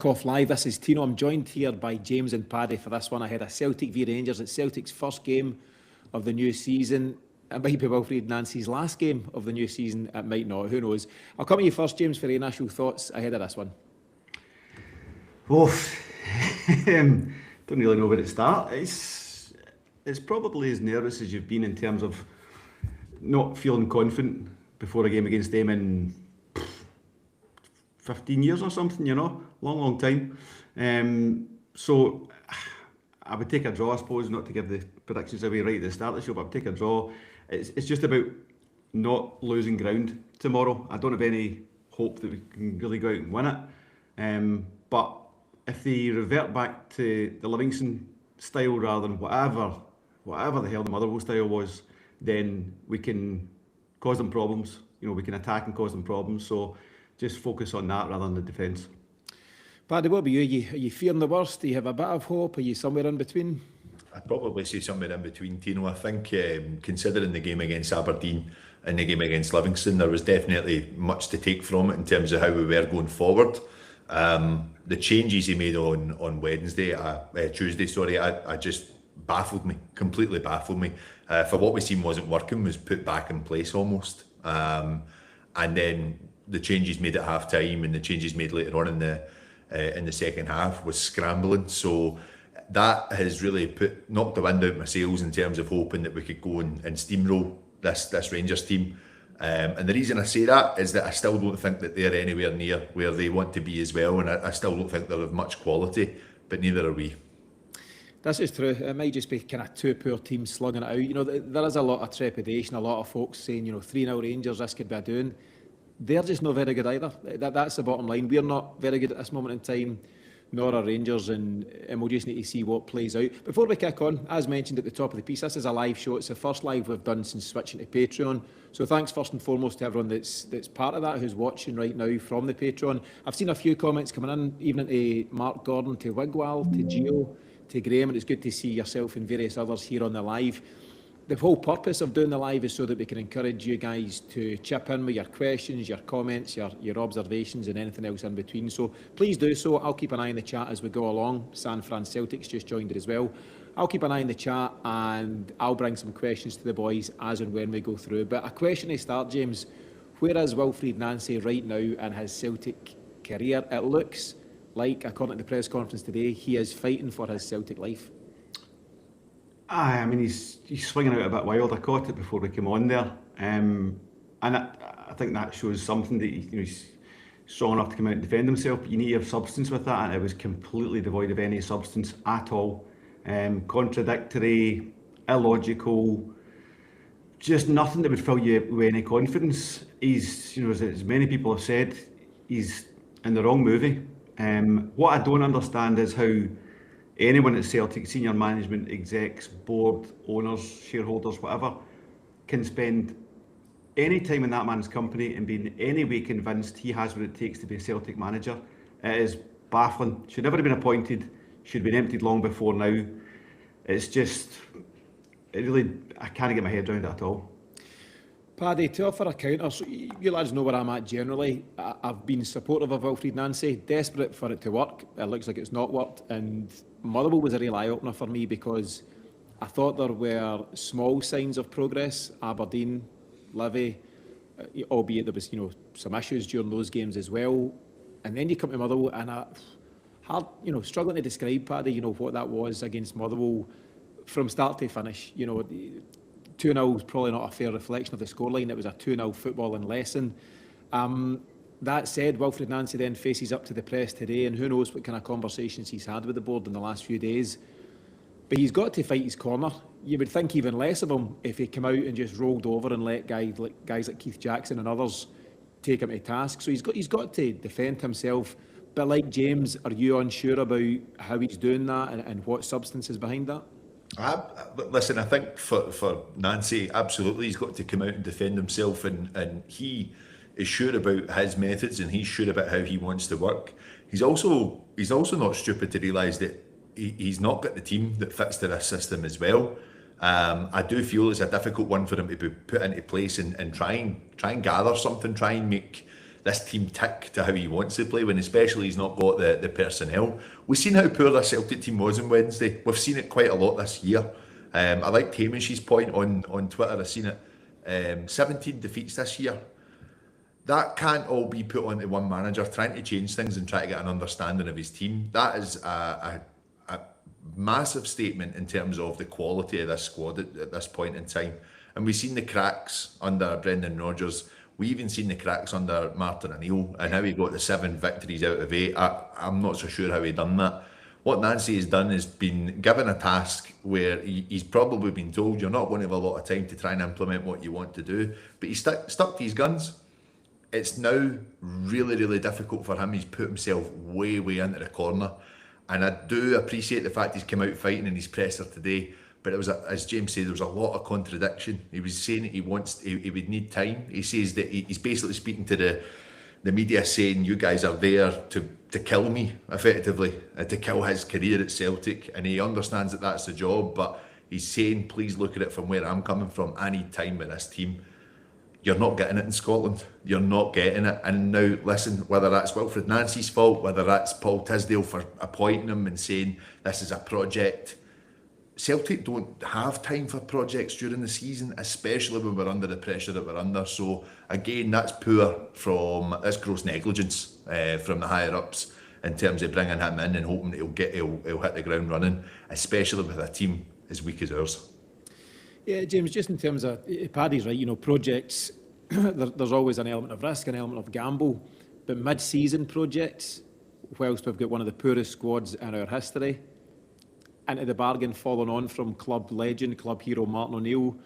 Kickoff Live. This is Tino. I'm joined here by James and Paddy for this one ahead of Celtic v Rangers. It's Celtic's first game of the new season. It might be Wilfried Nancy's last game of the new season. It might not. Who knows? I'll come to you first, James, for your initial thoughts ahead of this one. Oh, don't really know where to start. It's probably as nervous as you've been in terms of not feeling confident before a game against them in 15 years or something, long time. So I would take a draw, I suppose, not to give the predictions away right at the start of the show, but I would take a draw. It's just about not losing ground tomorrow. I don't have any hope that we can really go out and win it. But if they revert back to the Livingston style rather than whatever the hell the Motherwell style was, then we can cause them problems. We can attack and cause them problems. So just focus on that rather than the defence. Paddy, what about you? Are you fearing the worst? Do you have a bit of hope? Are you somewhere in between? I'd probably say somewhere in between, Tino. I think considering the game against Aberdeen and the game against Livingston, there was definitely much to take from it in terms of how we were going forward. The changes he made on Tuesday, I just completely baffled me. For what we seen wasn't working, was put back in place almost. And then the changes made at half time and the changes made later on in the second half was scrambling. So that has really knocked the wind out my sails in terms of hoping that we could go and steamroll this Rangers team. And the reason I say that is that I still don't think that they're anywhere near where they want to be as well, and I still don't think they're of much quality, but neither are we. This is true. It might just be kind of two poor teams slugging it out. There is a lot of trepidation, a lot of folks saying, 3-0 Rangers, this could be a doing. They're just not very good either. That's the bottom line. We're not very good at this moment in time, nor are Rangers, and we'll just need to see what plays out. Before we kick on, as mentioned at the top of the piece, this is a live show. It's the first live we've done since switching to Patreon. So thanks first and foremost to everyone that's part of that, who's watching right now from the Patreon. I've seen a few comments coming in, even to Mark Gordon, to Wigwal, to Gio, to Graham, and it's good to see yourself and various others here on the live. The whole purpose of doing the live is so that we can encourage you guys to chip in with your questions, your comments, your observations and anything else in between. So please do so. I'll keep an eye on the chat as we go along. San Fran Celtic's just joined it as well. I'll keep an eye on the chat and I'll bring some questions to the boys as and when we go through. But a question to start, James. Where is Wilfried Nancy right now in his Celtic career? It looks like, according to the press conference today, he is fighting for his Celtic life. I mean, he's swinging out a bit wild. I caught it before we came on there, and I think that shows something that he's strong enough to come out and defend himself. But you need to have substance with that, and it was completely devoid of any substance at all. Contradictory, illogical, just nothing that would fill you with any confidence. He's, as many people have said, he's in the wrong movie. What I don't understand is how anyone at Celtic, senior management, execs, board, owners, shareholders, whatever, can spend any time in that man's company and be in any way convinced he has what it takes to be a Celtic manager. It is baffling. Should never have been appointed, should have been emptied long before now. It's just, I can't get my head around it at all. Paddy, to offer a counter, so you lads know where I'm at generally. I've been supportive of Wilfried Nancy, desperate for it to work. It looks like it's not worked, and Motherwell was a real eye-opener for me because I thought there were small signs of progress. Aberdeen, Livy, albeit there was some issues during those games as well. And then you come to Motherwell, and struggling to describe, Paddy, what that was against Motherwell from start to finish. 2-0 is probably not a fair reflection of the scoreline. It was a 2-0 footballing lesson. That said, Wilfried Nancy then faces up to the press today, and who knows what kind of conversations he's had with the board in the last few days. But he's got to fight his corner. You would think even less of him if he came out and just rolled over and let guys like Keith Jackson and others take him to task. So he's got to defend himself. But like James, are you unsure about how he's doing that and what substance is behind that? Listen, I think for Nancy, absolutely, he's got to come out and defend himself, and he is sure about his methods and he's sure about how he wants to work. He's also not stupid to realise that he's not got the team that fits to this system as well. I do feel it's a difficult one for him to be put into place and try and gather something, try and make this team tick to how he wants to play, when especially he's not got the personnel. We've seen how poor that Celtic team was on Wednesday. We've seen it quite a lot this year. I like Hamish's point on Twitter. I've seen it. 17 defeats this year. That can't all be put onto one manager trying to change things and try to get an understanding of his team. That is a massive statement in terms of the quality of this squad at this point in time. And we've seen the cracks under Brendan Rodgers. We even seen the cracks under Martin O'Neill and how he got the 7 victories out of 8. I'm not so sure how he done that. What Nancy has done is been given a task where he's probably been told you're not going to have a lot of time to try and implement what you want to do, but he's stuck to his guns. It's now really, really difficult for him. He's put himself way, way into the corner. And I do appreciate the fact he's come out fighting in his presser today. But it was, as James said, there was a lot of contradiction. He was saying that he would need time. He says that he's basically speaking to the media saying, you guys are there to kill me, effectively, to kill his career at Celtic. And he understands that that's the job, but he's saying, please look at it from where I'm coming from. I need time with this team. You're not getting it in Scotland. You're not getting it. And now, listen, whether that's Wilfred Nancy's fault, whether that's Paul Tisdale for appointing him and saying this is a project, Celtic don't have time for projects during the season, especially when we're under the pressure that we're under. So again, that's gross negligence from the higher ups in terms of bringing him in and hoping he'll hit the ground running, especially with a team as weak as ours. Yeah, James, just in terms of, Paddy's right, projects, there's always an element of risk, an element of gamble, but mid-season projects, whilst we've got one of the poorest squads in our history, into the bargain following on from club legend, club hero Martin O'Neill,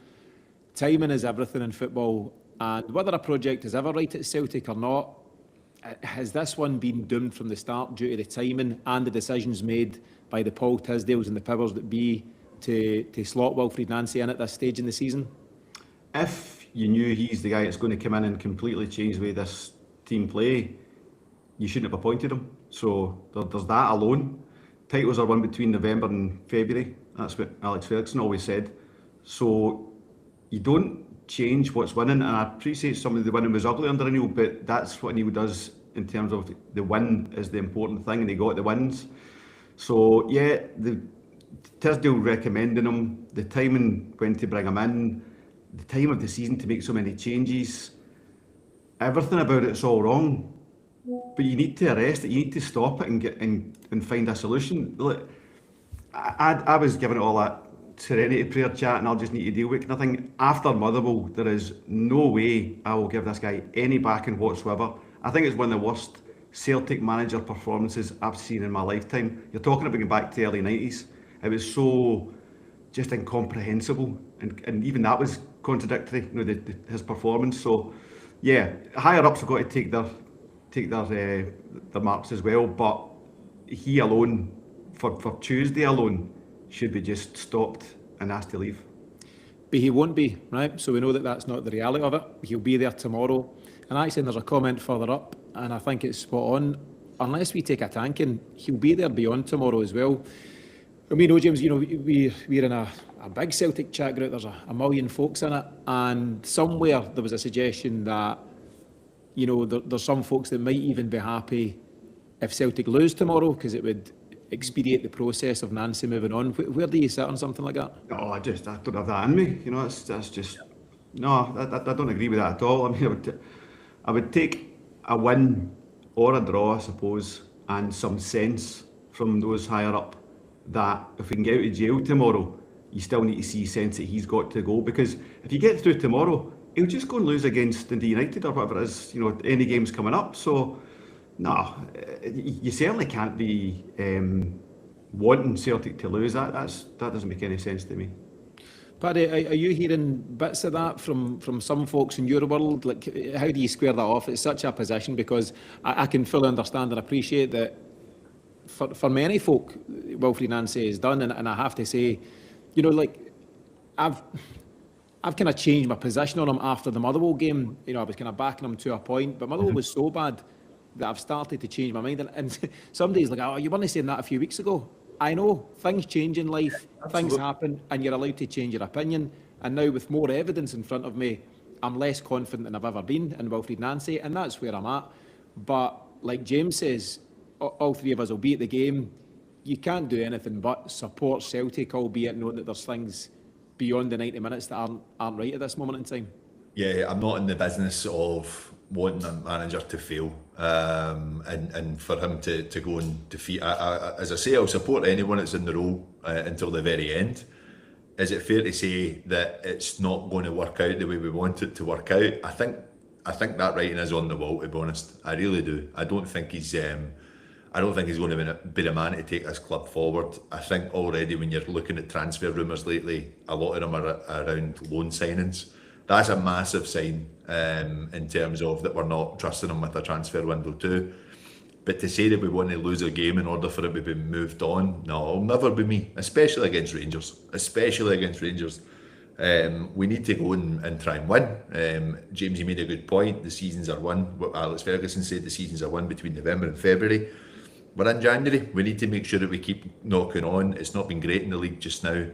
timing is everything in football, and whether a project is ever right at Celtic or not, has this one been doomed from the start due to the timing and the decisions made by the Paul Tisdales and the powers that be to slot Wilfred Nancy in at this stage in the season? If you knew he's the guy that's going to come in and completely change the way this team play, you shouldn't have appointed him. So there's that alone. Titles are won between November and February. That's what Alex Ferguson always said. So you don't change what's winning, and I appreciate some of the winning was ugly under Neil, but that's what Neil does in terms of the win is the important thing, and he got the wins. So yeah, the Tisdale recommending him, the timing when to bring him in, the time of the season to make so many changes, everything about it's all wrong. But you need to arrest it, you need to stop it and get and find a solution. Look, I was giving it all that serenity prayer chat and I'll just need to deal with it. I think after Motherwell, there is no way I will give this guy any backing whatsoever. I think it's one of the worst Celtic manager performances I've seen in my lifetime. You're talking about going back to the early 90s. It was so just incomprehensible, and even that was contradictory, his performance. So, yeah, higher ups have got to take their marks as well. But he alone, for Tuesday alone, should be just stopped and asked to leave. But he won't be, right? So we know that that's not the reality of it. He'll be there tomorrow. And actually, there's a comment further up, and I think it's spot on. Unless we take a tanking, he'll be there beyond tomorrow as well. And we know, James, we're in a big Celtic chat group. There's a million folks in it, and somewhere there was a suggestion that, there's some folks that might even be happy if Celtic lose tomorrow because it would expedite the process of Nancy moving on. Where do you sit on something like that? No, I don't have that in me. That's just no. I don't agree with that at all. I mean, I would take a win or a draw, I suppose, and some sense from those higher up that if we can get out of jail tomorrow, you still need to see sense that he's got to go, because if you get through tomorrow, he'll just go and lose against Dundee United or whatever it is, any games coming up. So, no, you certainly can't be wanting Celtic to lose. That doesn't make any sense to me. Paddy, are you hearing bits of that from some folks in your world? Like, how do you square that off? It's such a position, because I can fully understand and appreciate that for many folk, Wilfred Nancy is done, and I have to say, I've kind of changed my position on him after the Motherwell game. I was kind of backing him to a point, but Motherwell was so bad that I've started to change my mind. And somebody's like, oh, you weren't saying that a few weeks ago. I know, things change in life, things happen, and you're allowed to change your opinion. And now with more evidence in front of me, I'm less confident than I've ever been in Wilfried Nancy, and that's where I'm at. But like James says, all three of us will be at the game. You can't do anything but support Celtic, albeit knowing that there's things beyond the 90 minutes that aren't right at this moment in time. Yeah, I'm not in the business of wanting a manager to fail, and for him to go and defeat. As I say, I'll support anyone that's in the role until the very end. Is it fair to say that it's not going to work out the way we want it to work out? I think that writing is on the wall, to be honest. I really do. I don't think he's going to be the man to take this club forward. I think already when you're looking at transfer rumours lately, a lot of them are around loan signings. That's a massive sign in terms of that we're not trusting him with a transfer window too. But to say that we want to lose a game in order for it to be moved on, no, it'll never be me, especially against Rangers. We need to go and try and win. James, you made a good point. The seasons are won. What Alex Ferguson said, the seasons are won between November and February. We're in January. We need to make sure that we keep knocking on. It's not been great in the league just now.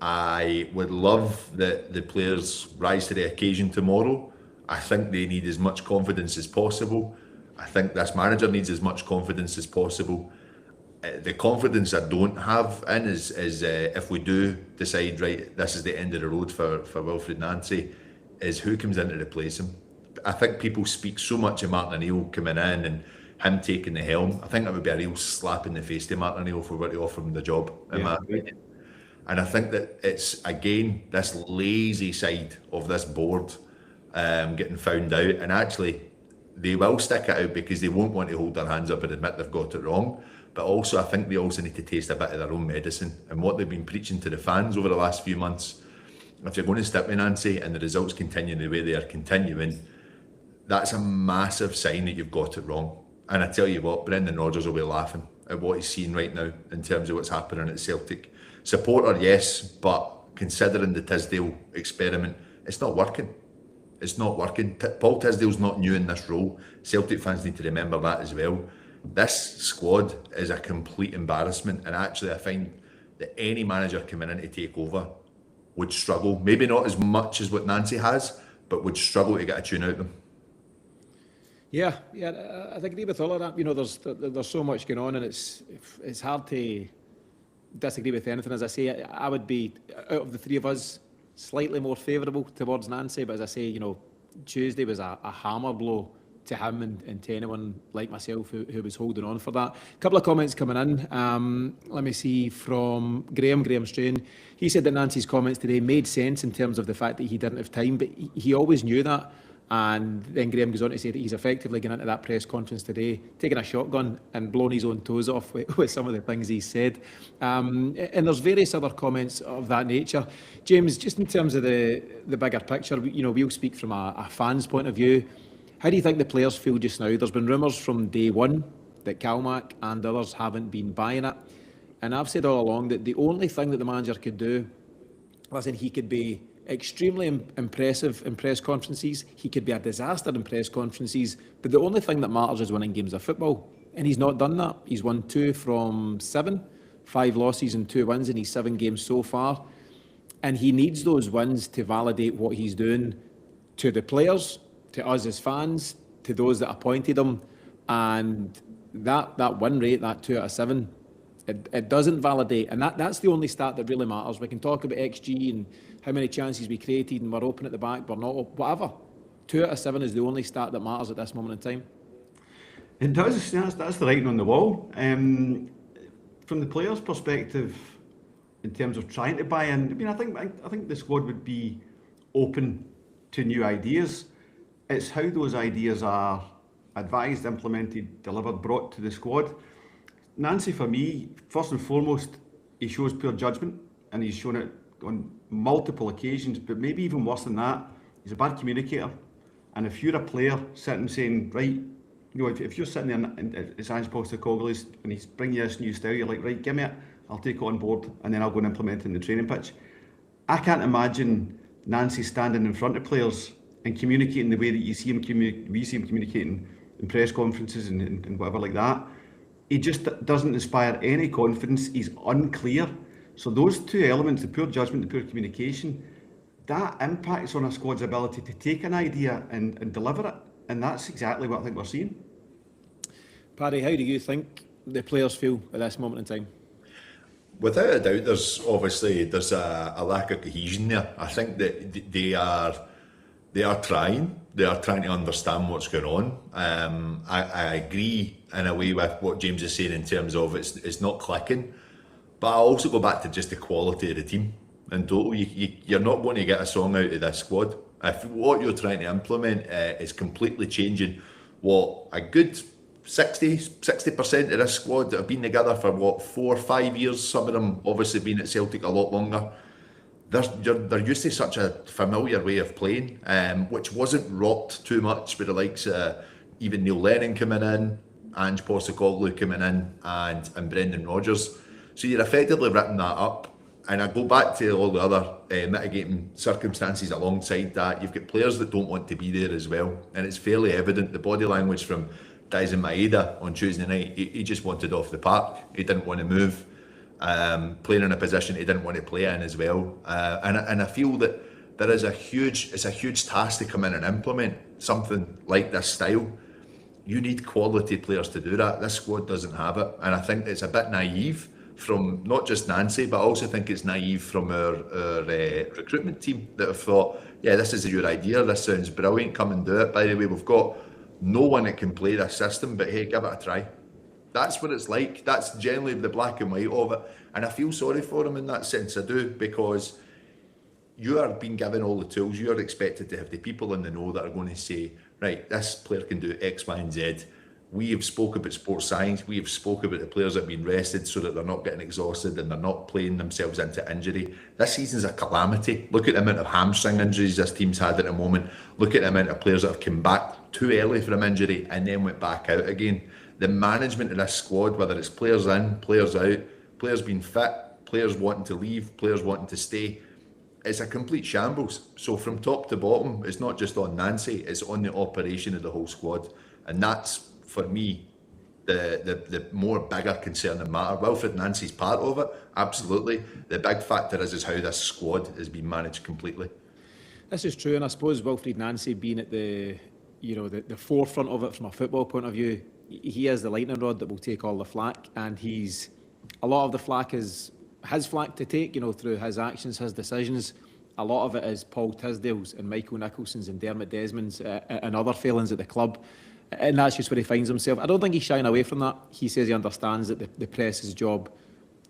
I would love that the players rise to the occasion tomorrow. I think they need as much confidence as possible. I think this manager needs as much confidence as possible. The confidence I don't have in is if we do decide, right, this is the end of the road for Wilfried Nancy, is who comes in to replace him. I think people speak so much of Martin O'Neill coming in and him taking the helm. I think that would be a real slap in the face to Martin O'Neill if we were to offer him the job, in my opinion. And I think that it's, again, this lazy side of this board getting found out. And actually, they will stick it out because they won't want to hold their hands up and admit they've got it wrong. But also, I think they also need to taste a bit of their own medicine. And what they've been preaching to the fans over the last few months, if you're going to stick with Nancy and the results continue the way they are continuing, that's a massive sign that you've got it wrong. And I tell you what, Brendan Rodgers will be laughing at what he's seeing right now in terms of what's happening at Celtic. Supporter, yes, but considering the Tisdale experiment, it's not working. It's not working. Paul Tisdale's not new in this role. Celtic fans need to remember that as well. This squad is a complete embarrassment, and actually I find that any manager coming in to take over would struggle, maybe not as much as what Nancy has, but would struggle to get a tune out of them. Yeah, I agree with all of that. You know, there's so much going on, and it's hard to disagree with anything. As I say, I would be, out of the three of us, slightly more favourable towards Nancy, but as I say, you know, Tuesday was a hammer blow to him and to anyone like myself who was holding on for that. A couple of comments coming in. Let me see, from Graham Strain. He said that Nancy's comments today made sense in terms of the fact that he didn't have time, but he always knew that. And then Graham goes on to say that he's effectively going into that press conference today, taking a shotgun and blowing his own toes off with some of the things he said. And there's various other comments of that nature. James, just in terms of the bigger picture, you know, we'll speak from a fan's point of view. How do you think the players feel just now? There's been rumours from day one that Calmac and others haven't been buying it. And I've said all along that the only thing that the manager could do, listen, he could be extremely impressive in press conferences. He could be a disaster in press conferences. But the only thing that matters is winning games of football. And he's not done that. He's won 2 from 7, 5 losses and 2 wins in his 7 games so far. And he needs those wins to validate what he's doing to the players, to us as fans, to those that appointed him. And that win rate, that 2 out of 7, it doesn't validate. And that's the only stat that really matters. We can talk about XG and how many chances we created and we're open at the back, we're not, whatever. 2 out of 7 is the only stat that matters at this moment in time. It does. That's the writing on the wall. From the players' perspective, in terms of trying to buy in, I mean, I think the squad would be open to new ideas. It's how those ideas are advised, implemented, delivered, brought to the squad. Nancy, for me, first and foremost, he shows poor judgment, and he's shown it on multiple occasions, but maybe even worse than that, he's a bad communicator. And if you're a player sitting saying, right, you know, if you're sitting there and it's Ange Postecoglou's and he's bringing you this new style, you're like, right, give me it, I'll take it on board, and then I'll go and implement it in the training pitch. I can't imagine Nancy standing in front of players and communicating the way that we see him communicating in press conferences and whatever like that. He just doesn't inspire any confidence. He's unclear. So those two elements, the poor judgment, the poor communication, that impacts on a squad's ability to take an idea and deliver it. And that's exactly what I think we're seeing. Paddy, how do you think the players feel at this moment in time? Without a doubt, there's a lack of cohesion there. I think that they are trying. They are trying to understand what's going on. I agree in a way with what James is saying in terms of it's not clicking, but I also go back to just the quality of the team. And you're not going to get a song out of this squad if what you're trying to implement is completely changing what a good 60% of this squad that have been together for 4 or 5 years. Some of them obviously been at Celtic a lot longer. They're used to such a familiar way of playing, which wasn't rocked too much with the likes of even Neil Lennon coming in, Ange Postecoglou coming in, and Brendan Rodgers. So you're effectively ripping that up. And I go back to all the other mitigating circumstances alongside that. You've got players that don't want to be there as well, and it's fairly evident. The body language from Daizen Maeda on Tuesday night, he just wanted off the park. He didn't want to move, playing in a position he didn't want to play in as well. And I feel that it's a huge task to come in and implement something like this style. You need quality players to do that. This squad doesn't have it, and I think it's a bit naive from not just Nancy, but I also think it's naive from our recruitment team that have thought, yeah, this is your idea, this sounds brilliant, come and do it. By the way, we've got no one that can play this system, but hey, give it a try. That's what it's like. That's generally the black and white of it. And I feel sorry for them in that sense, I do, because you are being given all the tools. You are expected to have the people in the know that are going to say, right, this player can do X, Y, and Z. We have spoke about sports science. We have spoke about the players that have been rested so that they're not getting exhausted and they're not playing themselves into injury. This season's a calamity. Look at the amount of hamstring injuries this team's had at the moment. Look at the amount of players that have come back too early from injury and then went back out again. The management of this squad, whether it's players in, players out, players being fit, players wanting to leave, players wanting to stay, it's a complete shambles. So from top to bottom, it's not just on Nancy, it's on the operation of the whole squad. And that's, for me, the more bigger concern and matter. Wilfred Nancy's part of it, absolutely. The big factor is how this squad has been managed completely. This is true, and I suppose Wilfried Nancy being at the forefront of it from a football point of view, he is the lightning rod that will take all the flack, and a lot of the flack is his flack to take, through his actions, his decisions. A lot of it is Paul Tisdale's and Michael Nicholson's and Dermot Desmond's and other failings at the club. And that's just where he finds himself. I don't think he's shying away from that. He says he understands that the press's job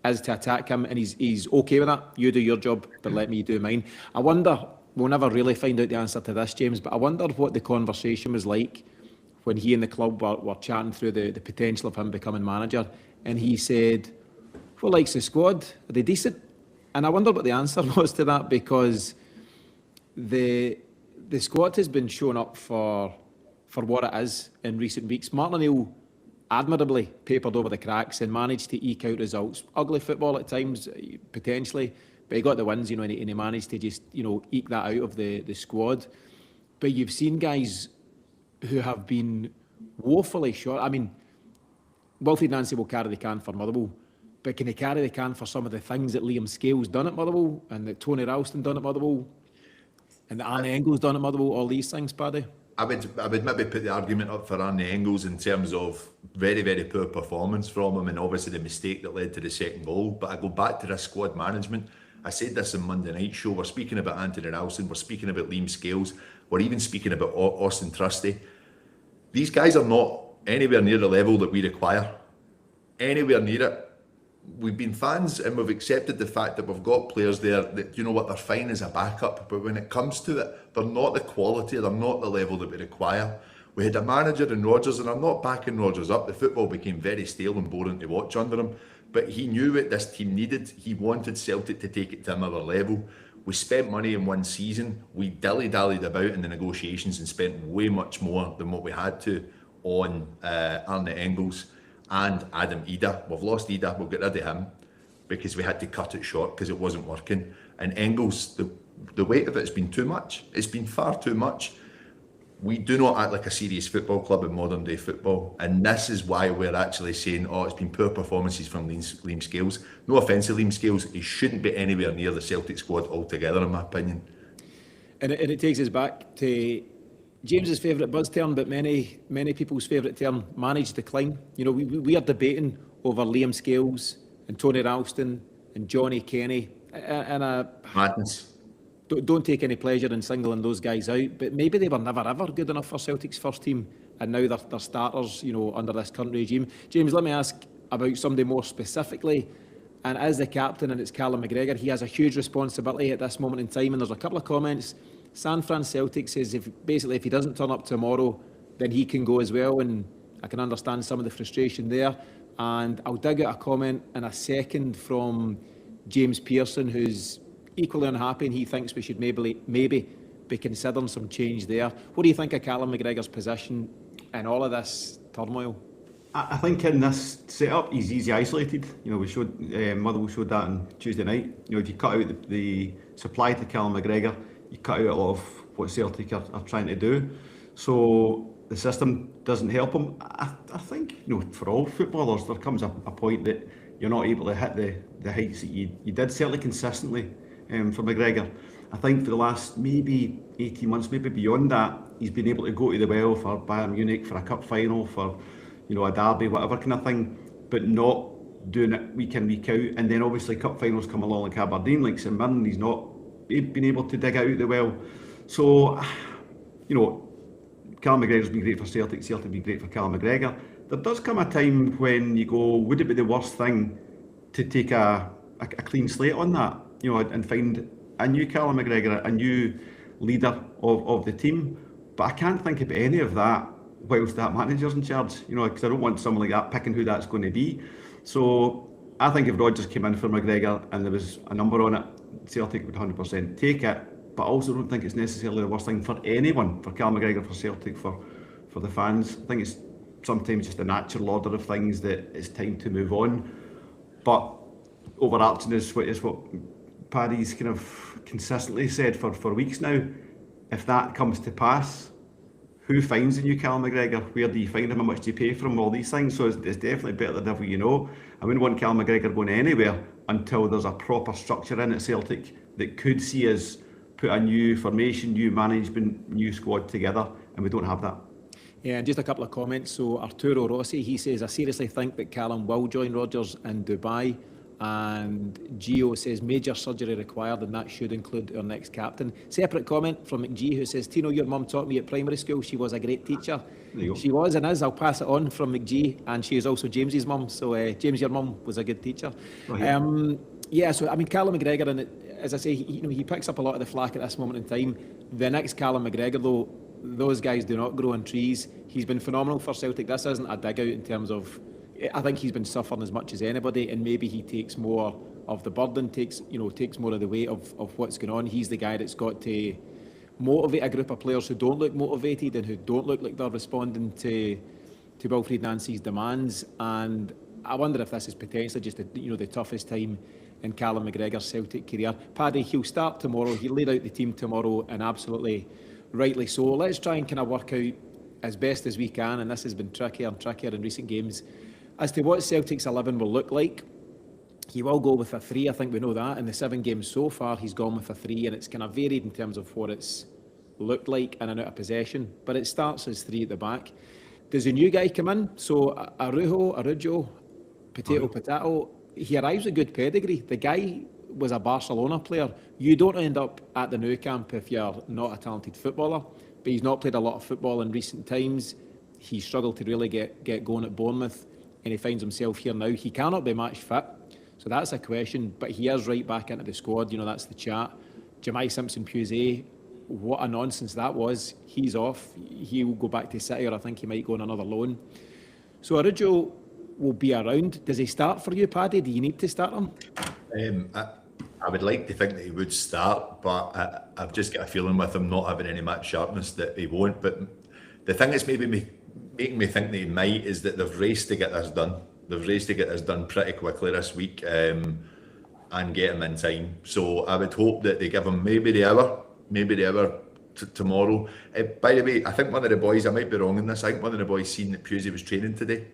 is to attack him, and he's okay with that. You do your job, but let me do mine. I wonder, we'll never really find out the answer to this, James, but I wonder what the conversation was like when he and the club were chatting through the potential of him becoming manager, and he said, what likes the squad? Are they decent? And I wonder what the answer was to that, because the squad has been shown up for what it is in recent weeks. Martin O'Neill admirably papered over the cracks and managed to eke out results. Ugly football at times, potentially, but he got the wins, and he managed to just, eke that out of the squad. But you've seen guys who have been woefully short. I mean, Wilfried Nancy will carry the can for Motherwell, but can he carry the can for some of the things that Liam Scales done at Motherwell, and that Tony Ralston done at Motherwell, and that Arne Engels done at Motherwell, all these things, Paddy? I would maybe put the argument up for Arne Engels in terms of very, very poor performance from him, and obviously the mistake that led to the second goal. But I go back to this squad management. I said this in Monday Night Show. We're speaking about Anthony Ralston. We're speaking about Liam Scales. We're even speaking about Austin Trusty. These guys are not anywhere near the level that we require. Anywhere near it. We've been fans and we've accepted the fact that we've got players there that, they're fine as a backup, but when it comes to it, they're not the quality, they're not the level that we require. We had a manager in Rodgers, and I'm not backing Rodgers up. The football became very stale and boring to watch under him, but he knew what this team needed. He wanted Celtic to take it to another level. We spent money in one season. We dilly-dallied about in the negotiations and spent way much more than what we had to on Arne Engels and Adam Ida. We've lost Ida, we'll get rid of him because we had to cut it short because it wasn't working. And Engels, the weight of it has been too much. It's been far too much. We do not act like a serious football club in modern day football, and this is why we're actually saying, it's been poor performances from Liam Scales. No offence to Liam Scales, he shouldn't be anywhere near the Celtic squad altogether, in my opinion. And it takes us back to James's favourite buzz term, but many people's favourite term, managed decline. You know, we are debating over Liam Scales and Tony Ralston and Johnny Kenny, and Madness. don't take any pleasure in singling those guys out, but maybe they were never ever good enough for Celtic's first team, and now they're starters, you know, under this current regime. James, let me ask about somebody more specifically, and as the captain, and it's Callum McGregor, he has a huge responsibility at this moment in time, and there's a couple of comments. San Fran Celtic says if he doesn't turn up tomorrow, then he can go as well, and I can understand some of the frustration there. And I'll dig out a comment in a second from James Pearson, who's equally unhappy, and he thinks we should maybe be considering some change there. What do you think of Callum McGregor's position in all of this turmoil? I think in this setup, he's easy isolated. You know, we showed Motherwell showed that on Tuesday night. You know, if you cut out the supply to Callum McGregor, you cut out a lot of what Celtic are trying to do. So the system doesn't help him. I think, you know, for all footballers, there comes a point that you're not able to hit the heights that you did certainly consistently for McGregor. I think for the last maybe 18 months, maybe beyond that, he's been able to go to the well for Bayern Munich, for a cup final, for, you know, a derby, whatever kind of thing, but not doing it week in, week out. And then obviously cup finals come along like Aberdeen, like St Mirren, he's not been able to dig out the well. So, you know, Callum McGregor's been great for Celtic, Celtic been great for Callum McGregor. There does come a time when you go, would it be the worst thing to take a clean slate on that, you know, and find a new Callum McGregor, a new leader of the team? But I can't think of any of that whilst that manager's in charge, you know, because I don't want someone like that picking who that's going to be. So I think if Rodgers came in for McGregor and there was a number on it, Celtic would 100% take it. But I also don't think it's necessarily the worst thing for anyone, for Callum McGregor, for Celtic, for the fans. I think it's sometimes just a natural order of things that it's time to move on. But overarching is what Paddy's kind of consistently said for weeks now. If that comes to pass, who finds the new Callum McGregor? Where do you find him? How much do you pay for him? All these things. So it's definitely better the devil you know. I wouldn't want Callum McGregor going anywhere until there's a proper structure in at Celtic that could see us put a new formation, new management, new squad together, and we don't have that. Yeah, and just a couple of comments. So Arturo Rossi, he says, I seriously think that Callum will join Rodgers in Dubai. And Gio says major surgery required, and that should include our next captain. Separate comment from McGee, who says, Tino, your mum taught me at primary school. She was a great teacher. She was and is. I'll pass it on from McGee, and she is also James's mum. So James, your mum was a good teacher. Yeah, so I mean, Callum McGregor, and as I say, he picks up a lot of the flack at this moment in time. The next Callum McGregor, though, those guys do not grow on trees. He's been phenomenal for Celtic. This isn't a dig out in terms of, I think he's been suffering as much as anybody, and maybe he takes more of the burden, takes more of the weight of what's going on. He's the guy that's got to motivate a group of players who don't look motivated and who don't look like they're responding to Wilfried Nancy's demands. And I wonder if this is potentially just the toughest time in Callum McGregor's Celtic career. Paddy, he'll start tomorrow. He'll lead out the team tomorrow, and absolutely rightly so. Let's try and kind of work out as best as we can, and this has been trickier and trickier in recent games, as to what Celtic's 11 will look like. He will go with a 3, I think we know that. In the 7 games so far, he's gone with a 3, and it's kind of varied in terms of what it's looked like in and out of possession. But it starts as 3 at the back. Does a new guy come in? So Araujo, Potato, he arrives with good pedigree. The guy was a Barcelona player. You don't end up at the Nou Camp if you're not a talented footballer, but he's not played a lot of football in recent times. He struggled to really get going at Bournemouth, and he finds himself here now. He cannot be match fit, so that's a question, but he is right back into the squad. That's the chat. Jemai Simpson-Pusey, what a nonsense that was. He's off. He will go back to City, or I think he might go on another loan. So Araujo will be around. Does he start for you, Paddy? Do you need to start him? I would like to think that he would start, but I've just got a feeling with him not having any match sharpness that he won't. But the thing that's maybe making me think that he might is that they've raced to get this done. They've raced to get this done pretty quickly this week and get him in time. So I would hope that they give him maybe the hour tomorrow. By the way, I think one of the boys, I might be wrong in this, I think one of the boys seen that Pusey was training today.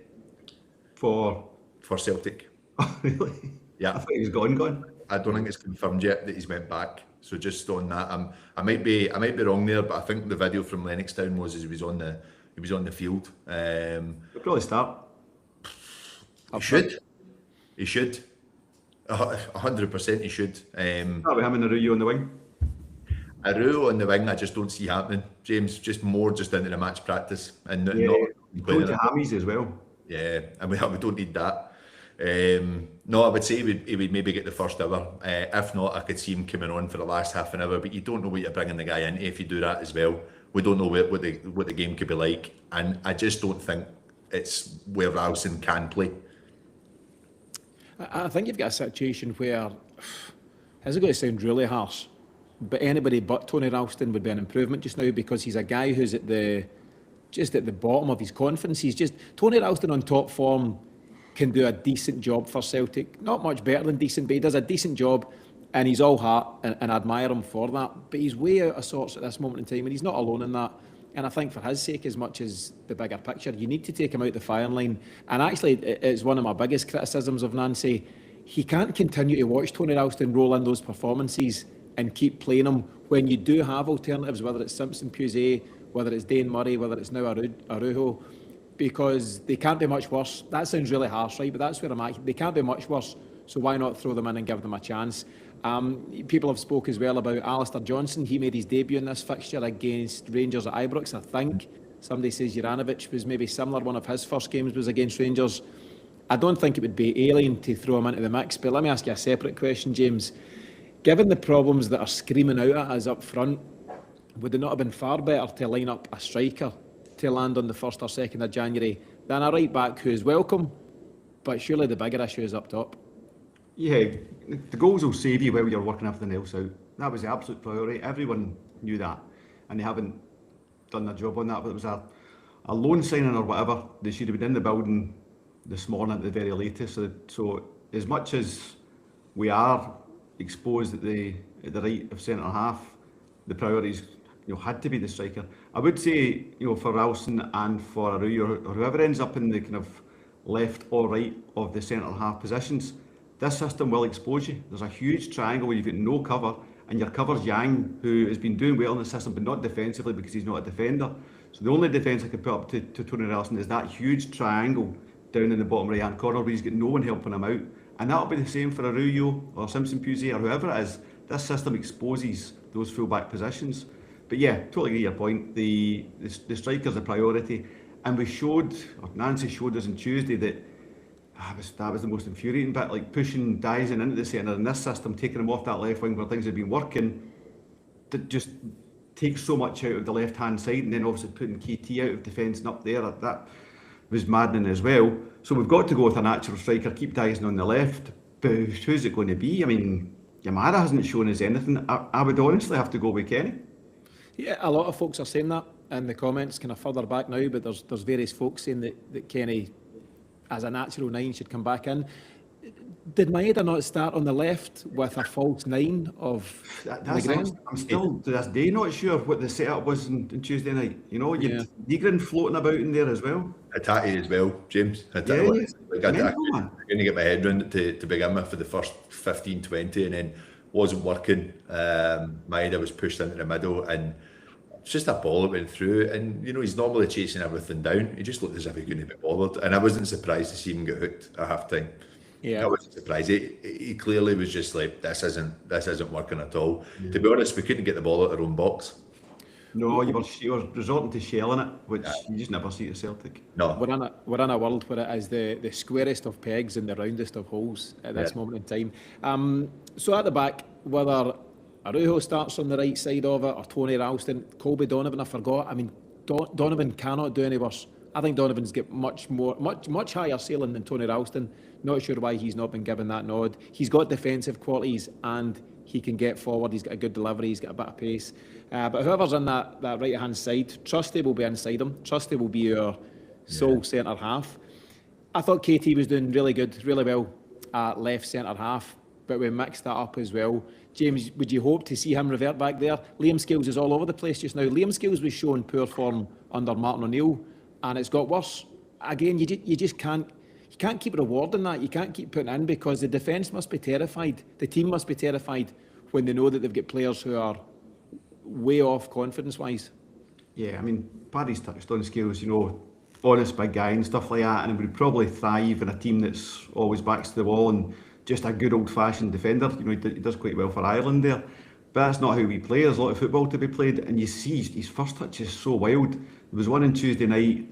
For Celtic. Oh, really? Yeah. I thought he was gone. I don't think it's confirmed yet that he's went back. So just on that, I might be wrong there, but I think the video from Lennoxtown was he was on the field. He'll probably start. He should. 100% he should. Start with him and Arroyo on the wing. Aru on the wing, I just don't see happening. James, just into the match practice and not Going to hammies as well. Yeah, and we don't need that. No, I would say he would maybe get the first hour. If not, I could see him coming on for the last half an hour. But you don't know what you're bringing the guy into if you do that as well. We don't know what the game could be like, and I just don't think it's where Ralston can play. I think you've got a situation where, this is going to sound really harsh, but anybody but Tony Ralston would be an improvement just now, because he's a guy who's just at the bottom of his confidence. Tony Ralston on top form can do a decent job for Celtic. Not much better than decent, but he does a decent job, and he's all heart, and I admire him for that. But he's way out of sorts at this moment in time, and he's not alone in that. And I think for his sake, as much as the bigger picture, you need to take him out the firing line. And actually, it's one of my biggest criticisms of Nancy. He can't continue to watch Tony Ralston roll in those performances and keep playing him when you do have alternatives, whether it's Simpson Puget, whether it's Dane Murray, whether it's now Araujo, because they can't be much worse. That sounds really harsh, right? But that's where I'm at. They can't be much worse, so why not throw them in and give them a chance? People have spoke as well about Alistair Johnson. He made his debut in this fixture against Rangers at Ibrox, I think. Somebody says Juranovic was maybe similar. One of his first games was against Rangers. I don't think it would be alien to throw him into the mix, but let me ask you a separate question, James. Given the problems that are screaming out at us up front, would it not have been far better to line up a striker to land on the 1st or 2nd of January than a right back who is welcome, but surely the bigger issue is up top? Yeah, the goals will save you while you're working everything else out. That was the absolute priority. Everyone knew that, and they haven't done their job on that. But it was a loan signing or whatever. They should have been in the building this morning at the very latest. So as much as we are exposed at the right of centre half, the priorities had to be the striker. I would say for Ralston and for Arroyo or whoever ends up in the kind of left or right of the centre half positions, this system will expose you. There's a huge triangle where you've got no cover, and your cover's Yang, who has been doing well in the system, but not defensively because he's not a defender. So the only defence I could put up to Tony Ralston is that huge triangle down in the bottom right-hand corner where he's got no one helping him out. And that'll be the same for Arroyo or Simpson Puget or whoever it is. This system exposes those full-back positions. But yeah, totally agree your point. The striker's a priority. And we showed, or Nancy showed us on Tuesday, that that was the most infuriating bit, like pushing Dyson into the centre in this system, taking him off that left wing where things have been working, that just takes so much out of the left-hand side, and then obviously putting KT out of defence and up there, that was maddening as well. So we've got to go with a natural striker, keep Dyson on the left, but who's it going to be? I mean, Yamada hasn't shown us anything. I would honestly have to go with Kenny. Yeah, a lot of folks are saying that in the comments, kind of further back now, but there's various folks saying that Kenny, as a natural 9, should come back in. Did Maeda not start on the left with a false 9 of Negrin? I'm still to this day not sure what the setup was on Tuesday night. You Negrin floating about in there as well. Hatate as well, James. I couldn't get my head around it to begin with for the first 15-20, and then wasn't working. Maeda was pushed into the middle, and it's just a ball that went through, and he's normally chasing everything down. He just looked as if he couldn't be bothered, and I wasn't surprised to see him get hooked at half time. I wasn't surprised. He clearly was just like, this isn't working at all. To be honest, we couldn't get the ball out of our own box. No, you were resorting to shelling it, which you just never see at Celtic. No, we're in a world where it is the squarest of pegs and the roundest of holes at this moment in time. So at the back, whether Araujo starts on the right side of it or Tony Ralston, Colby Donovan, I forgot. I mean, Donovan cannot do any worse. I think Donovan's got much higher ceiling than Tony Ralston. Not sure why he's not been given that nod. He's got defensive qualities and he can get forward. He's got a good delivery. He's got a bit of pace. But whoever's on that right-hand side, Trusty will be inside him. Trusty will be our sole centre half. I thought KT was doing really good, really well at left centre half, but we mixed that up as well. James, would you hope to see him revert back there? Liam Scales is all over the place just now. Liam Scales was showing poor form under Martin O'Neill, and it's got worse. Again, you just can't. You can't keep rewarding that. You can't keep putting in, because the defence must be terrified. The team must be terrified when they know that they've got players who are way off confidence-wise. Yeah, I mean, Paddy's touched on Scales, you know, honest big guy and stuff like that, and he would probably thrive in a team that's always backs to the wall and just a good old-fashioned defender. You know, he does quite well for Ireland there. But that's not how we play. There's a lot of football to be played, and you see his first touch is so wild. There was one on Tuesday night.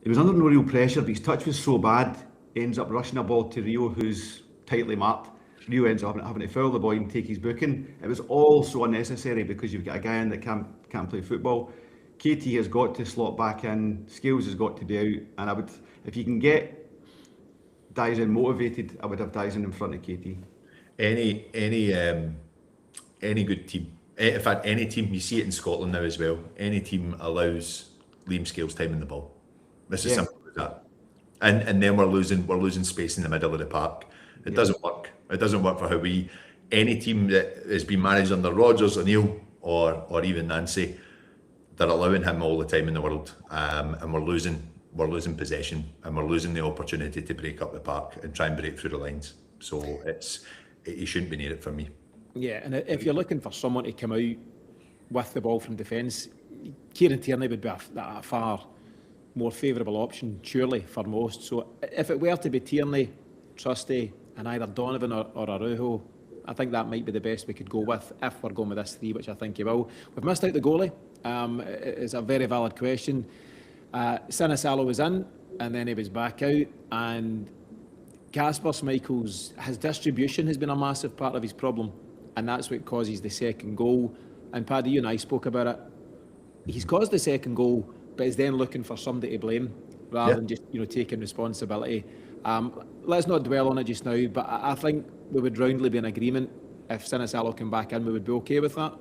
He was under no real pressure, but his touch was so bad, he ends up rushing a ball to Rio, who's tightly marked. Rio ends up having to foul the boy and take his booking. It was all so unnecessary because you've got a guy in that can't play football. KT has got to slot back in, Scales has got to be out, and I would, if you can get Dyson motivated, I would have Dyson in front of KT. Any good team, in fact, any team, you see it in Scotland now as well, any team allows Liam Scales time in the ball. This is simple as that. And then we're losing space in the middle of the park. It doesn't work. It doesn't work for how any team that has been managed under Rodgers, O'Neill, or even Nancy, they're allowing him all the time in the world, and we're losing possession, and we're losing the opportunity to break up the park and try and break through the lines. So he shouldn't be near it for me. Yeah, and if you're looking for someone to come out with the ball from defence, Kieran Tierney would be a far more favourable option, surely, for most. So if it were to be Tierney, Trusty, and either Donovan or Araujo, I think that might be the best we could go with if we're going with this three, which I think you will. We've missed out the goalie. It's a very valid question. Sinisalo was in, and then he was back out, and Kasper Schmeichel's his distribution has been a massive part of his problem, and that's what causes the second goal. And Paddy, you and I spoke about it. He's caused the second goal, but is then looking for somebody to blame rather than just taking responsibility. Let's not dwell on it just now, but I think we would roundly be in agreement if Sinisalo came back in. We would be okay with that.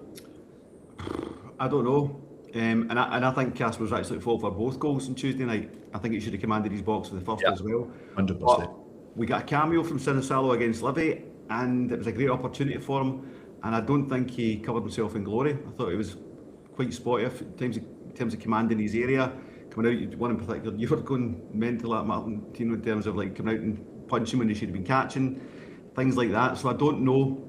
I don't know. And I think Casper was actually at fault for both goals on Tuesday night. I think he should have commanded his box for the first as well. 100%. But we got a cameo from Sinisalo against Livy, and it was a great opportunity for him. And I don't think he covered himself in glory. I thought he was quite spotty in terms of commanding his area. Coming out, one in particular, you were going mental at Martin Tino in terms of like coming out and punching when he should have been catching, things like that. So I don't know.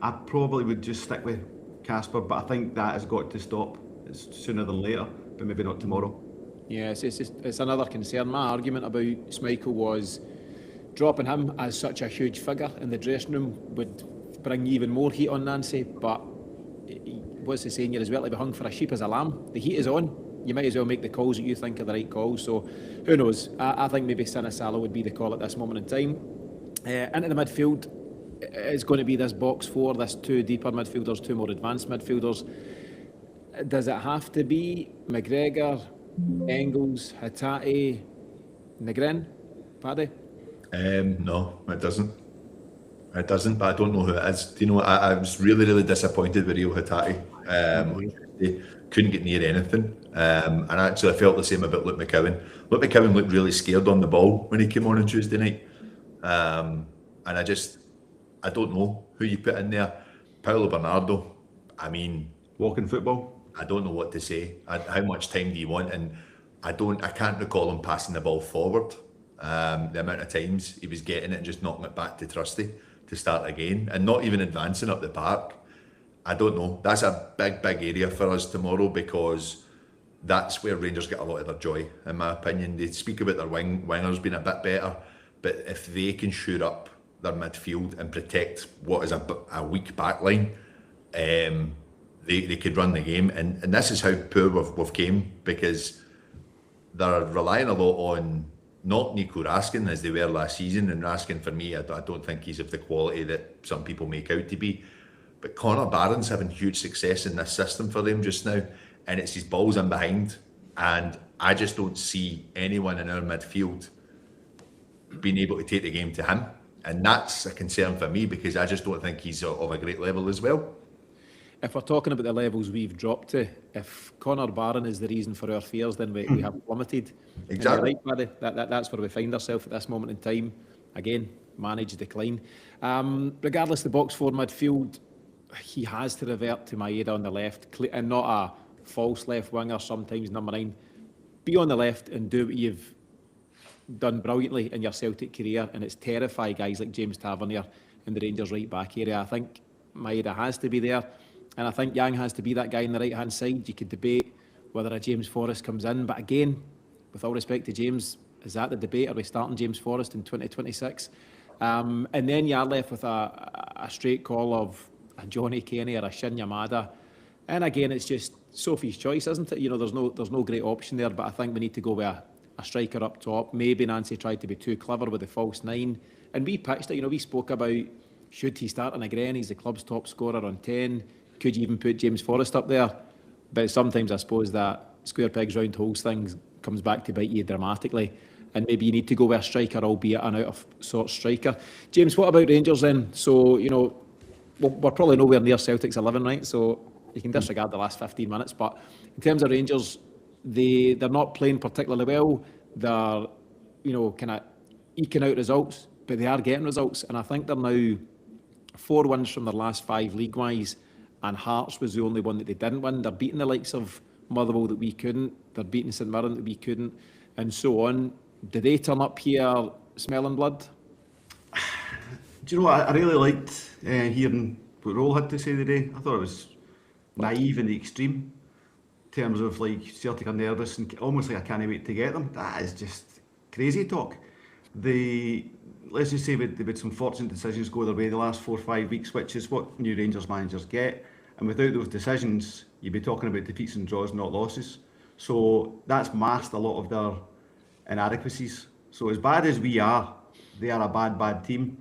I probably would just stick with Kasper, but I think that has got to stop sooner than later, but maybe not tomorrow. Yeah, it's another concern. My argument about Schmeichel was dropping him as such a huge figure in the dressing room would bring even more heat on Nancy, but what's the saying? You're as well to be hung for a sheep as a lamb. The heat is on. You might as well make the calls that you think are the right calls. So who knows? I think maybe Sinisalo would be the call at this moment in time. Into the midfield, it's going to be this box four, this two deeper midfielders, two more advanced midfielders. Does it have to be McGregor, Engels, Hatate, Negrin, Paddy? No, it doesn't. It doesn't, but I don't know who it is. Do you know, I was really, really disappointed with Rio Hatate. He couldn't get near anything. And actually I felt the same about Luke McCowan. Luke McCowan looked really scared on the ball when he came on Tuesday night. And I don't know who you put in there. Paulo Bernardo, I mean... Walking football? I don't know what to say. How much time do you want? And I can't recall him passing the ball forward. The amount of times he was getting it and just knocking it back to Trusty to start again, and not even advancing up the park. I don't know. That's a big, big area for us tomorrow, because that's where Rangers get a lot of their joy, in my opinion. They speak about their wingers being a bit better, but if they can shoot up their midfield and protect what is a weak back line, they could run the game. And this is how poor we've came, because they're relying a lot on not Nico Raskin as they were last season, and Raskin for me, I don't think he's of the quality that some people make out to be. But Connor Barron's having huge success in this system for them just now, and it's his balls in behind, and I just don't see anyone in our midfield being able to take the game to him, and that's a concern for me, because I just don't think he's of a great level as well. If we're talking about the levels we've dropped to, if Connor Barron is the reason for our fears, then we have plummeted. Exactly. Right, Paddy? That's where we find ourselves at this moment in time. Again, managed decline. Regardless of the box four midfield, he has to revert to Maeda on the left, and not a false left winger, sometimes number 9. Be on the left and do what you've done brilliantly in your Celtic career, and it's terrify guys like James Tavernier in the Rangers right back area. I think Maeda has to be there. And I think Yang has to be that guy on the right-hand side. You could debate whether a James Forrest comes in. But again, with all respect to James, is that the debate? Are we starting James Forrest in 2026? And then you're left with a straight call of a Johnny Kenny or a Shin Yamada. And again, it's just Sophie's choice, isn't it? You know, there's no great option there, but I think we need to go with a striker up top. Maybe Nancy tried to be too clever with the false 9. And we pitched it, you know, we spoke about, should he start on again? He's the club's top scorer on 10. Could you even put James Forrest up there? But sometimes I suppose that square pegs round holes thing comes back to bite you dramatically. And maybe you need to go with a striker, albeit an out-of-sort striker. James, what about Rangers then? So, you know, we're probably nowhere near Celtic's 11, right? So you can disregard the last 15 minutes. But in terms of Rangers, they're not playing particularly well. They're, you know, kind of eking out results, but they are getting results. And I think they're now 4 wins from their last 5 league-wise, and Hearts was the only one that they didn't win. They're beating the likes of Motherwell that we couldn't. They're beating St Mirren that we couldn't, and so on. Did they turn up here smelling blood? Do you know what? I really liked hearing what Roll had to say today. I thought it was naive in the extreme, in terms of like Celtic are nervous and almost like I can't wait to get them. That is just crazy talk. Let's just say they've had some fortunate decisions go their way the last 4 or 5 weeks, which is what new Rangers managers get. And without those decisions, you'd be talking about defeats and draws, not losses. So that's masked a lot of their inadequacies. So as bad as we are, they are a bad team.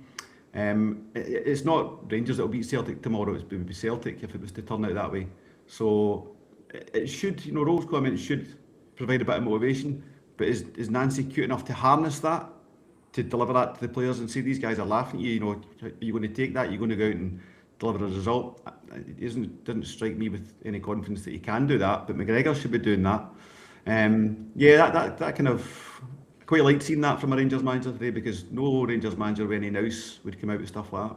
It's not Rangers that will beat Celtic tomorrow, it would be Celtic if it was to turn out that way. So it should, you know, Roll's comment should provide a bit of motivation, but is Nancy cute enough to harness that, to deliver that to the players and say these guys are laughing at you, you know, are you going to take that, you're going to go out and deliver a result? It doesn't strike me with any confidence that he can do that, but McGregor should be doing that. That kind of, I quite liked seeing that from a Rangers manager today, because no Rangers manager with any nous would come out with stuff like that.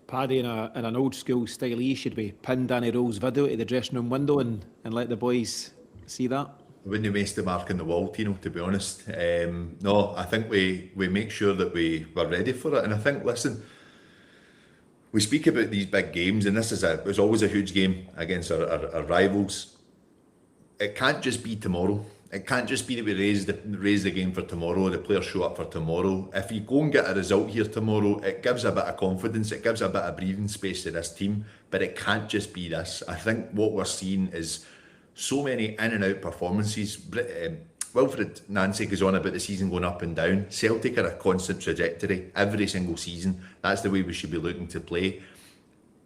Paddy, in an old school style, should we pin Danny Roll's video to the dressing room window and let the boys see that? I wouldn't waste the mark on the wall, Tino, to be honest. No, I think we make sure that we were ready for it. And I think, listen, we speak about these big games, and this was always a huge game against our rivals. It can't just be tomorrow. It can't just be that we raise the game for tomorrow, the players show up for tomorrow. If you go and get a result here tomorrow, it gives a bit of confidence, it gives a bit of breathing space to this team, but it can't just be this. I think what we're seeing is so many in and out performances. Wilfred Nancy goes on about the season going up and down. Celtic are a constant trajectory every single season. That's the way we should be looking to play.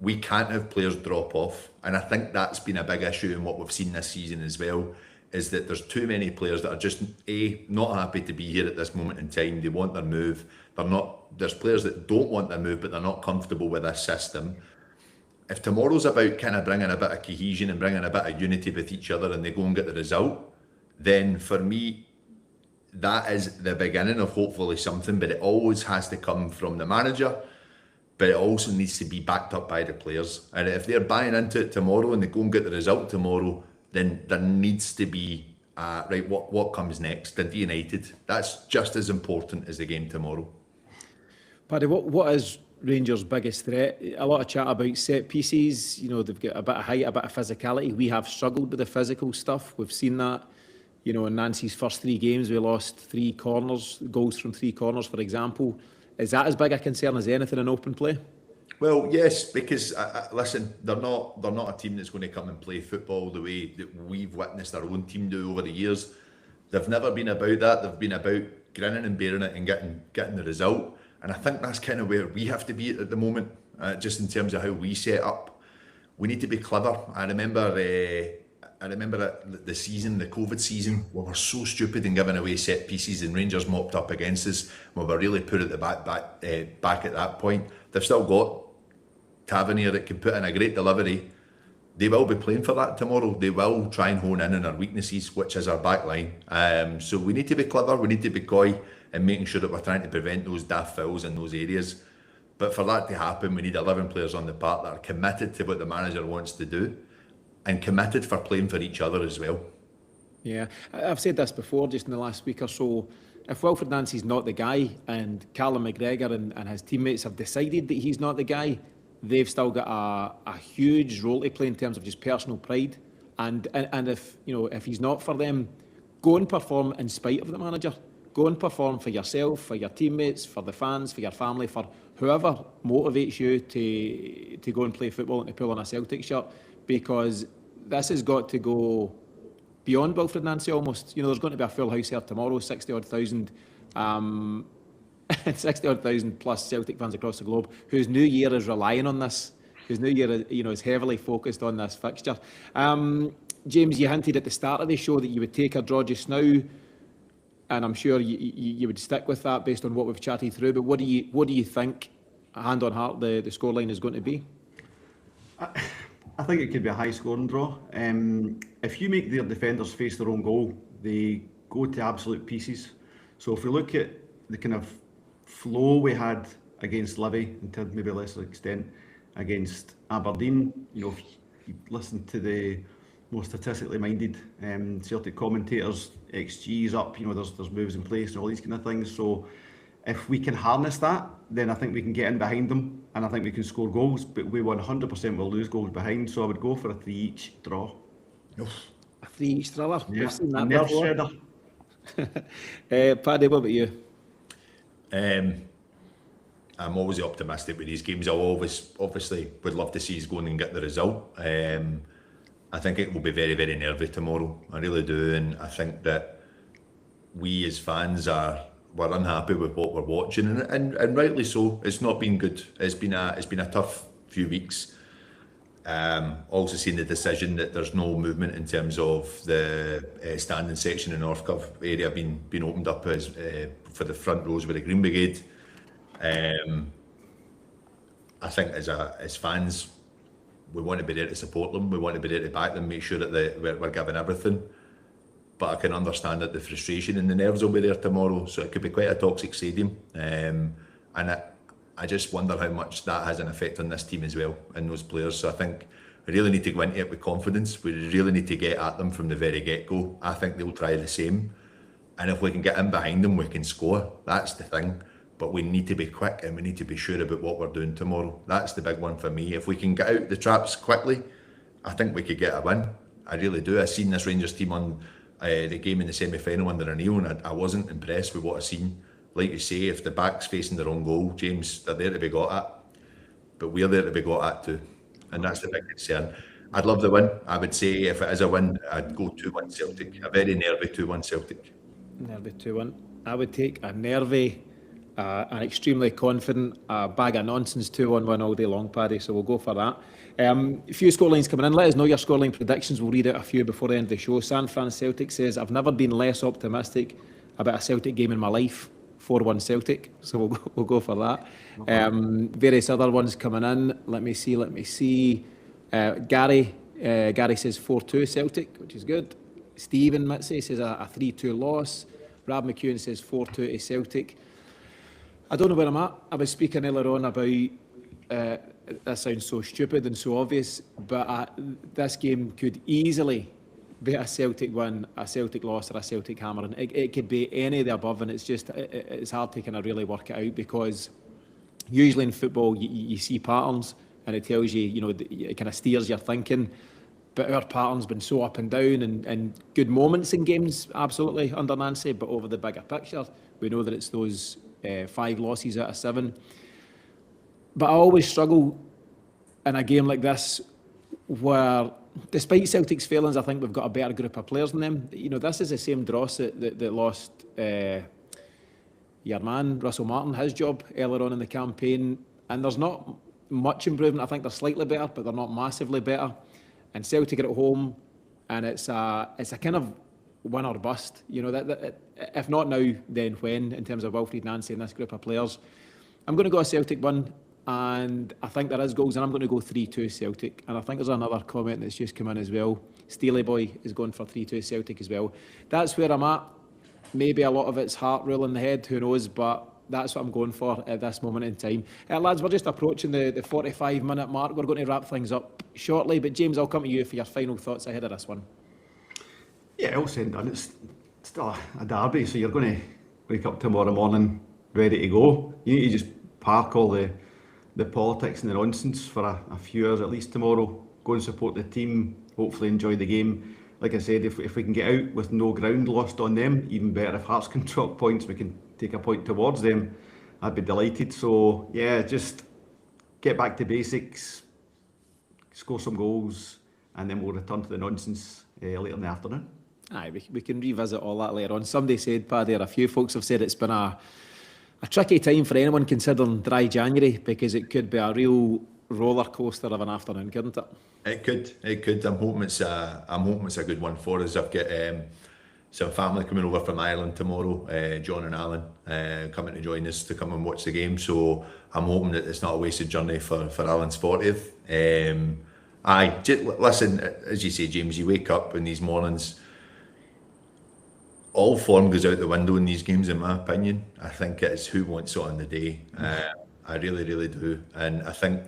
We can't have players drop off, and I think that's been a big issue in what we've seen this season as well, is that there's too many players that are just not happy to be here at this moment in time. They want their move. There's players that don't want their move, but they're not comfortable with this system. If tomorrow's about kind of bringing a bit of cohesion and bringing a bit of unity with each other, and they go and get the result, then for me, that is the beginning of hopefully something, but it always has to come from the manager, but it also needs to be backed up by the players. And if they're buying into it tomorrow and they go and get the result tomorrow, then there needs to be, right, what comes next? Dundee United, that's just as important as the game tomorrow. Paddy, what is Rangers' biggest threat? A lot of chat about set pieces. You know, they've got a bit of height, a bit of physicality. We have struggled with the physical stuff. We've seen that. You know, in Nancy's first 3 games, we lost 3 corners, goals from 3 corners, for example. Is that as big a concern as anything in open play? Well, yes, because listen, they're not a team that's going to come and play football the way that we've witnessed our own team do over the years. They've never been about that. They've been about grinning and bearing it and getting the result. And I think that's kind of where we have to be at the moment, just in terms of how we set up. We need to be clever. I remember the season, the COVID season, we were so stupid in giving away set pieces, and Rangers mopped up against us. We were really put at the back at that point. They've still got Tavernier that can put in a great delivery. They will be playing for that tomorrow. They will try and hone in on our weaknesses, which is our back line. So we need to be clever, we need to be coy, and making sure that we're trying to prevent those daft fouls in those areas. But for that to happen, we need 11 players on the park that are committed to what the manager wants to do, and committed for playing for each other as well. Yeah, I've said this before, just in the last week or so. If Wilfred Nancy's not the guy, and Callum McGregor and his teammates have decided that he's not the guy, they've still got a huge role to play in terms of just personal pride. And if if he's not for them, go and perform in spite of the manager. Go and perform for yourself, for your teammates, for the fans, for your family, for whoever motivates you to go and play football and to pull on a Celtic shirt, because this has got to go beyond Wilfred Nancy almost. There's going to be a full house here tomorrow, 60-odd thousand, 60-odd thousand plus Celtic fans across the globe, whose new year is relying on this, whose new year is heavily focused on this fixture. James, you hinted at the start of the show that you would take a draw just now, and I'm sure you would stick with that based on what we've chatted through. But what do you think, hand on heart, the scoreline is going to be? I think it could be a high-scoring draw. If you make their defenders face their own goal, they go to absolute pieces. So if we look at the kind of flow we had against Livy, and to maybe a lesser extent against Aberdeen, if you listen to the more statistically minded Celtic commentators, XG is up, there's moves in place and all these kind of things. So if we can harness that, then I think we can get in behind them, and I think we can score goals, but we 100% will lose goals behind. So I would go for a 3-each draw. A 3-each thriller? Yeah, We've seen that a nerve before. shredder. Paddy, what about you? I'm always optimistic with these games. I always obviously would love to see us go and get the result. I think it will be very, very nervy tomorrow. I really do, and I think that we as fans we're unhappy with what we're watching, and rightly so. It's not been good. It's been a tough few weeks. Also seen the decision that there's no movement in terms of the standing section in North Cove area being opened up as for the front rows with the Green Brigade. I think as fans, we want to be there to support them. We want to be there to back them, make sure that we're giving everything. But I can understand that the frustration and the nerves will be there tomorrow, so it could be quite a toxic stadium. And I just wonder how much that has an effect on this team as well, and those players. So I think we really need to go into it with confidence. We really need to get at them from the very get-go. I think they'll try the same. And if we can get in behind them, we can score. That's the thing. But we need to be quick, and we need to be sure about what we're doing tomorrow. That's the big one for me. If we can get out the traps quickly, I think we could get a win. I really do. I've seen this Rangers team on the game in the semi-final under O'Neill, and I wasn't impressed with what I've seen. Like you say, if the back's facing their own goal, James, they're there to be got at. But we're there to be got at too. And that's the big concern. I'd love the win. I would say if it is a win, I'd go 2-1 Celtic. A very nervy 2-1 Celtic. Nervy 2-1. I would take a nervy, an extremely confident, bag of nonsense 2-1 win all day long, Paddy. So we'll go for that. A few scorelines coming in. Let us know your scoreline predictions. We'll read out a few before the end of the show. San Fran Celtic says, I've never been less optimistic about a Celtic game in my life. 4-1 Celtic. So we'll go for that. Various other ones coming in. Let me see. Gary says 4-2 Celtic, which is good. Stephen Mitzi says a 3-2 loss. Rab McEwen says 4-2 to Celtic. I don't know where I'm at. I was speaking earlier on about, that sounds so stupid and so obvious, but this game could easily be a Celtic win, a Celtic loss, or a Celtic hammering. It could be any of the above, and it's hard to kind of really work it out, because usually in football you see patterns, and it tells you, it kind of steers your thinking. But our pattern's been so up and down, and good moments in games, absolutely, under Nancy, but over the bigger picture, we know that it's those 5 losses out of 7. But I always struggle in a game like this where, despite Celtic's failings, I think we've got a better group of players than them. This is the same dross that lost your man, Russell Martin, his job earlier on in the campaign. And there's not much improvement. I think they're slightly better, but they're not massively better. And Celtic are at home, and it's a kind of win or bust. That if not now, then when, in terms of Wilfried Nancy and this group of players. I'm going to go a Celtic win, and I think there is goals, and I'm going to go 3-2 Celtic. And I think there's another comment that's just come in as well. Steely Boy is going for 3-2 Celtic as well. That's where I'm at. Maybe a lot of it's heart ruling the head, who knows, but that's what I'm going for at this moment in time. Lads, we're just approaching the 45-minute mark. We're going to wrap things up shortly, but James, I'll come to you for your final thoughts ahead of this one. Yeah, all said and done. It's still a derby, so you're going to wake up tomorrow morning ready to go. You need to just park all the the politics and the nonsense for a few hours at least tomorrow. Go and support the team, hopefully enjoy the game. Like I said, if we can get out with no ground lost on them, even better. If Hearts can drop points, we can take a point towards them. I'd be delighted. So yeah, just get back to basics, score some goals, and then we'll return to the nonsense later in the afternoon. Aye, we can revisit all that later on. Somebody said, Paddy, or a few folks have said it's been a tricky time for anyone considering dry January, because it could be a real roller coaster of an afternoon, couldn't it? It could. I'm hoping it's a good one for us. I've got some family coming over from Ireland tomorrow. John and Alan coming to join us to come and watch the game. So I'm hoping that it's not a wasted journey for Alan's 40th. Listen, as you say, James, you wake up in these mornings, all form goes out the window in these games, in my opinion. I think it's who wants it on the day. I really, really do. And I think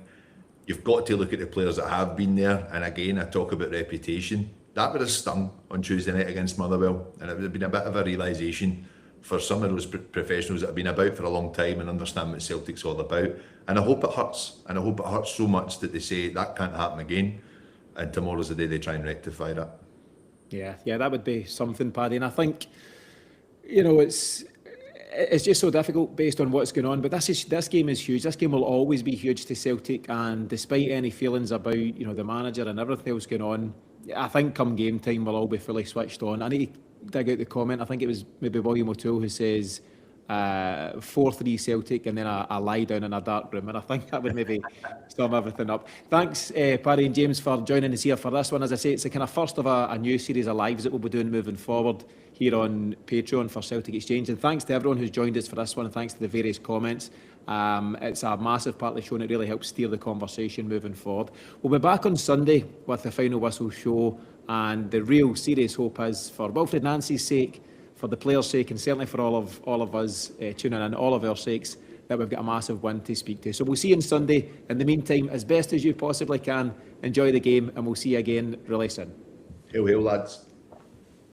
you've got to look at the players that have been there. And again, I talk about reputation. That would have stung on Tuesday night against Motherwell. And it would have been a bit of a realisation for some of those professionals that have been about for a long time and understand what Celtic's all about. And I hope it hurts. And I hope it hurts so much that they say that can't happen again. And tomorrow's the day they try and rectify that. Yeah, that would be something, Paddy. And I think, it's just so difficult based on what's going on. But this game is huge. This game will always be huge to Celtic. And despite any feelings about, the manager and everything else going on, I think come game time we'll all be fully switched on. I need to dig out the comment. I think it was maybe William O'Toole who says 4-3 Celtic and then a lie down in a dark room, and I think that would maybe sum everything up. Thanks Paddy and James for joining us here for this one. As I say, it's the kind of first of a new series of lives that we'll be doing moving forward here on Patreon for Celtic Exchange, and thanks to everyone who's joined us for this one, and thanks to the various comments. It's a massive part of the show and it really helps steer the conversation moving forward. We'll be back on Sunday with the Final Whistle show, and the real serious hope is, for Wilfred Nancy's sake, for the players' sake, and certainly for all of us tuning in, all of our sakes, that we've got a massive win to speak to. So we'll see you on Sunday. In the meantime, as best as you possibly can, enjoy the game, and we'll see you again really soon. Hail, hail, lads.